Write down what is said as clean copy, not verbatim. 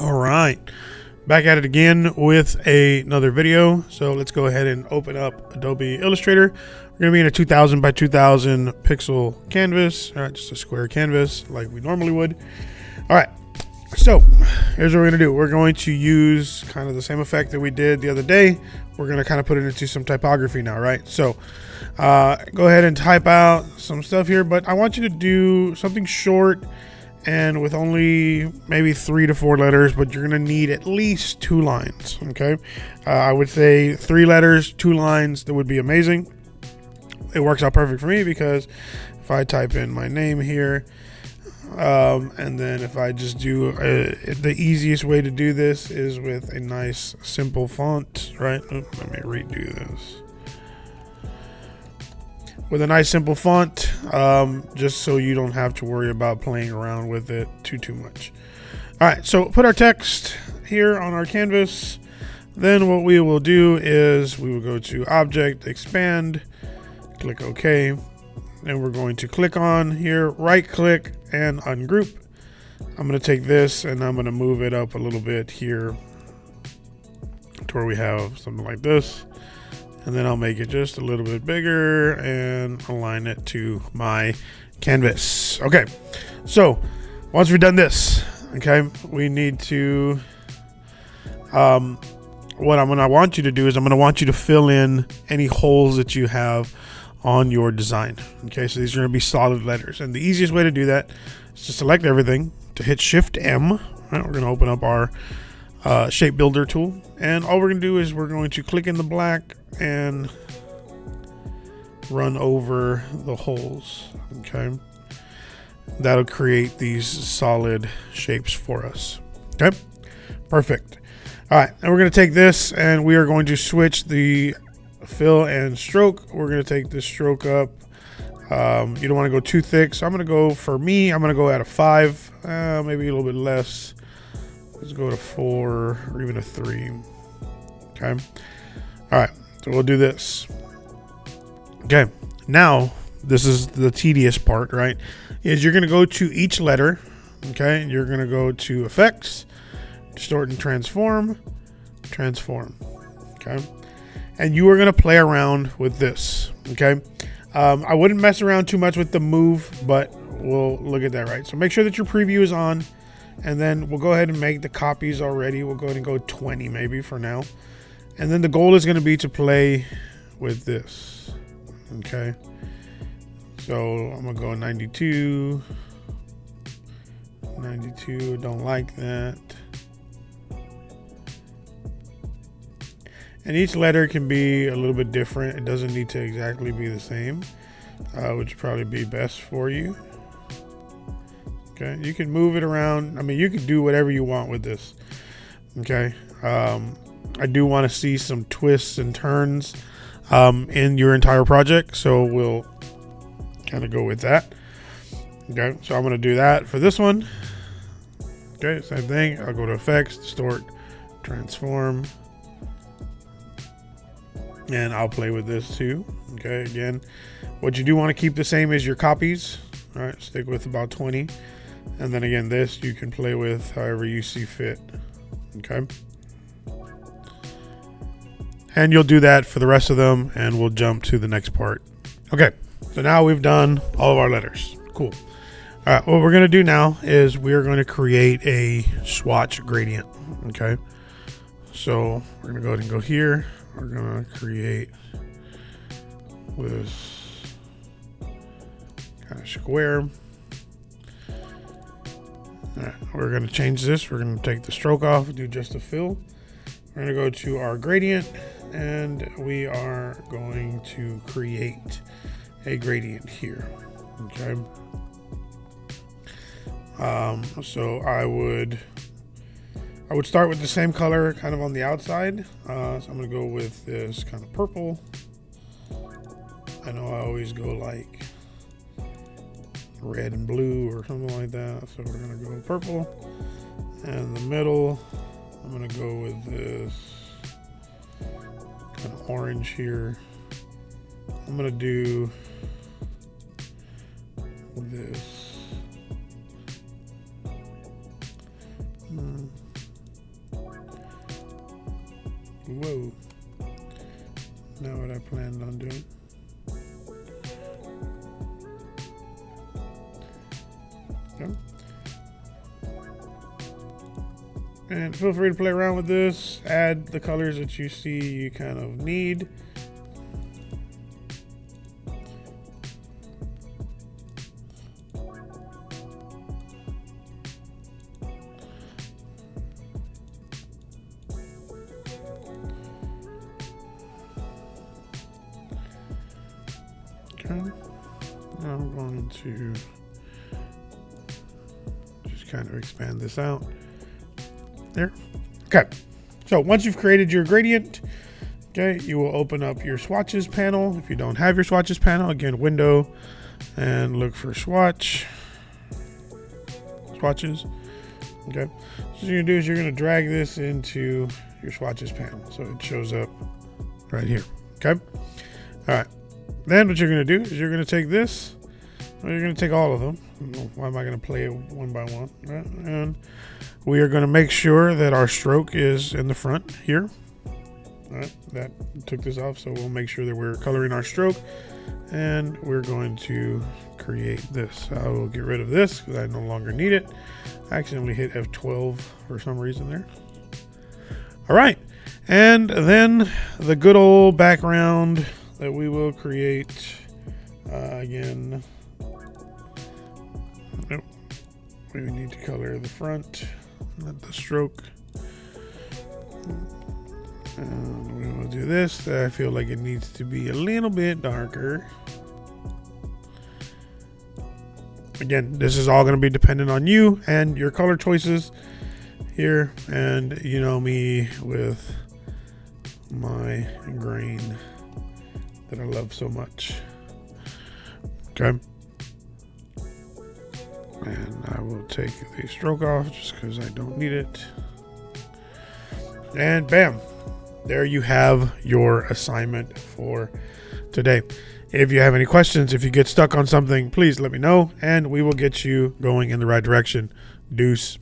All right, back at it again with another video. So let's go ahead and open up Adobe Illustrator. We're gonna be in a 2000 by 2000 pixel canvas, all right, just a square canvas like we normally would. All right, so here's what we're gonna do. We're going to use kind of the same effect that we did the other day. We're gonna kind of put it into some typography now, right? So go ahead and type out some stuff here, but I want you to do something short and with only maybe 3 to 4 letters, but you're gonna need at least 2 lines. Okay, I would say 3 letters, 2 lines. That would be amazing. It works out perfect for me because if I type in my name here, and then if I just do the easiest way to do this is with a nice simple font, right? Let me redo this. With a nice simple font, just so you don't have to worry about playing around with it too much. All right, so put our text here on our canvas. Then what we will do is we will go to Object, Expand, click OK. And we're going to click on here, right click and ungroup. I'm going to take this and I'm going to move it up a little bit here to where we have something like this. And then I'll make it just a little bit bigger and align it to my canvas. Okay, so once we've done this, okay, we need to, what I'm gonna want you to do is I'm gonna want you to fill in any holes that you have on your design. Okay, so these are gonna be solid letters. And the easiest way to do that is to select everything, to hit Shift M. Right, we're gonna open up our shape builder tool, and all we're gonna do is we're going to click in the black and run over the holes. Okay, that'll create these solid shapes for us. Okay, perfect. All right, and we're going to take this and we are going to switch the fill and stroke. We're going to take this stroke up. You don't want to go too thick, so I'm going to go, for me, I'm going to go at a 5, maybe a little bit less. Let's go to 4 or even a 3. Okay, all right, so we'll do this. Okay, now this is the tedious part, right? Is you're going to go to each letter. Okay, you're going to go to Effects, Distort and Transform, Transform. Okay, and you are going to play around with this. Okay, I wouldn't mess around too much with the move, but we'll look at that, right? So make sure that your preview is on, and then we'll go ahead and make the copies already. We'll go ahead and go 20 maybe for now. And then the goal is going to be to play with this. Okay, so I'm gonna go 92, don't like that. And each letter can be a little bit different. It doesn't need to exactly be the same, which would probably be best for you. Okay, you can move it around. I mean, you can do whatever you want with this. Okay, I do want to see some twists and turns in your entire project, so we'll kind of go with that. Okay, so I'm going to do that for this one. Okay, same thing. I'll go to Effects, Distort, Transform, and I'll play with this too. Okay, again, what you do want to keep the same as your copies. All right, stick with about 20, and then again, this you can play with however you see fit. Okay, and you'll do that for the rest of them, and we'll jump to the next part. Okay, so now we've done all of our letters. Cool. All right, what we're going to do now is we're going to create a swatch gradient. Okay, so we're going to go ahead and go here. We're going to create this kind of square. All right, we're going to change this. We're going to take the stroke off and do just a fill. We're going to go to our gradient, and we are going to create a gradient here. Okay, so I would start with the same color kind of on the outside. So I'm going to go with this kind of purple. I know I always go like red and blue or something like that, so we're going to go purple. And the middle, I'm going to go with this kind of orange here. I'm going to do this. Whoa. Not what I planned on doing. Okay. And feel free to play around with this. Add the colors that you see you kind of need. I'm going to just kind of expand this out there. Okay, so once you've created your gradient, okay, you will open up your swatches panel. If you don't have your swatches panel, again, window and look for swatches. Okay, so what you're gonna do is you're gonna drag this into your swatches panel so it shows up right here. Okay, all right. Then what you're going to do is you're going to take this, or you're going to take all of them. Why am I going to play it one by one? Right? And we are going to make sure that our stroke is in the front here. All right, that took this off, so we'll make sure that we're coloring our stroke. And we're going to create this. I will get rid of this because I no longer need it. I accidentally hit F12 for some reason there. All right, and then the good old background that we will create again. Nope. We need to color the front, not the stroke. And we will do this. I feel like it needs to be a little bit darker. Again, this is all going to be dependent on you and your color choices here. And you know me with my grain that I love so much. Okay. And I will take the stroke off just because I don't need it. And bam, there you have your assignment for today. If you have any questions, if you get stuck on something, please let me know and we will get you going in the right direction. Deuce.